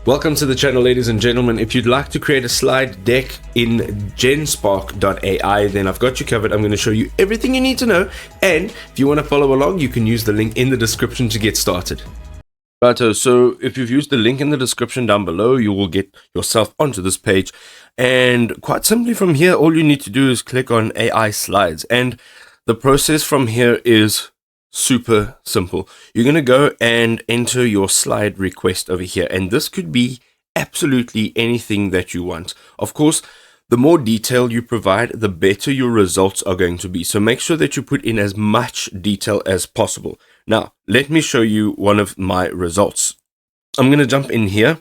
Welcome to the channel, ladies and gentlemen. If you'd like to create a slide deck in GenSpark AI, then I've got you covered. I'm going to show you everything you need to know. And if you want to follow along, you can use the link in the description to get started. Righto, so if you've used the link in the description down below, you will get yourself onto this page. And quite simply from here, all you need to do is click on AI slides. And the process from here is super simple. You're going to go and enter your slide request over here, and this could be absolutely anything that you want. Of course, the more detail you provide, the better your results are going to be. So make sure that you put in as much detail as possible. Now, let me show you one of my results. I'm going to jump in here,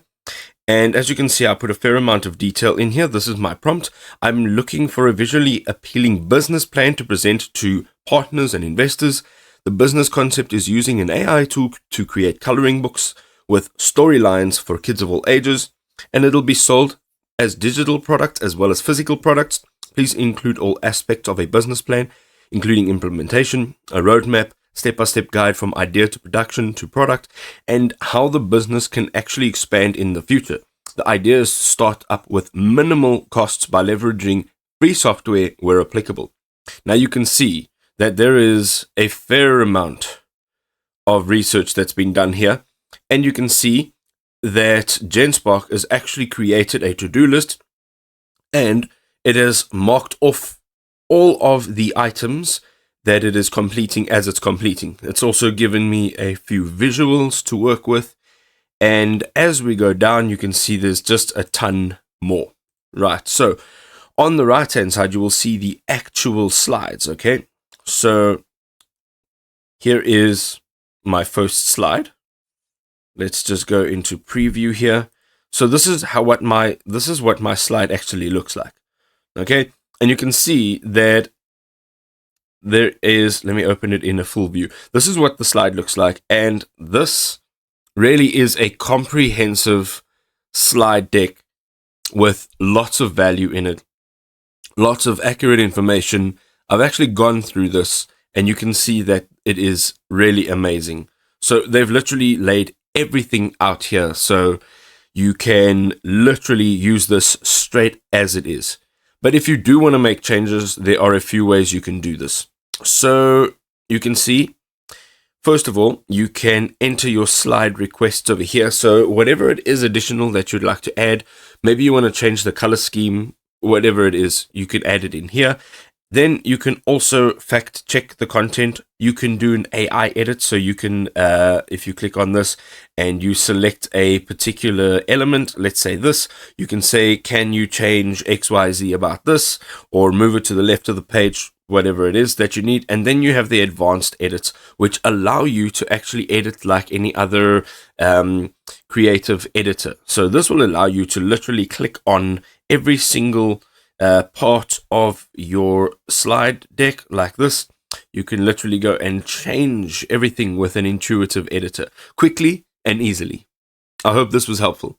and as you can see, I put a fair amount of detail in here. This is my prompt. I'm looking for a visually appealing business plan to present to partners and investors. The business concept is using an AI tool to create coloring books with storylines for kids of all ages, and it'll be sold as digital products as well as physical products. Please include all aspects of a business plan, including implementation, a roadmap, step-by-step guide from idea to production to product, and how the business can actually expand in the future. The idea is to start up with minimal costs by leveraging free software where applicable. Now you can see that there is a fair amount of research that's been done here, and you can see that GenSpark has actually created a to-do list, and it has marked off all of the items that it is completing as it's completing. It's also given me a few visuals to work with, and as we go down, you can see there's just a ton more. Right, so on the right hand side, you will see the actual slides. Okay, so here is my first slide. Let's just go into preview here. So this is what my slide actually looks like. Okay, and you can see that there is, let me open it in a full view. This is what the slide looks like, and this really is a comprehensive slide deck with lots of value in it, lots of accurate information. I've actually gone through this, and you can see that it is really amazing. So they've literally laid everything out here, so you can literally use this straight as it is. But if you do want to make changes, there are a few ways you can do this. So you can see, first of all, you can enter your slide requests over here. So whatever it is additional that you'd like to add, maybe you want to change the color scheme, whatever it is, you could add it in here. Then you can also fact check the content. You can do an AI edit. So you can, if you click on this and you select a particular element, let's say this, you can say, can you change XYZ about this, or move it to the left of the page, whatever it is that you need. And then you have the advanced edits, which allow you to actually edit like any other creative editor. So this will allow you to literally click on every single part of your slide deck like this. You can literally go and change everything with an intuitive editor quickly and easily. I hope this was helpful.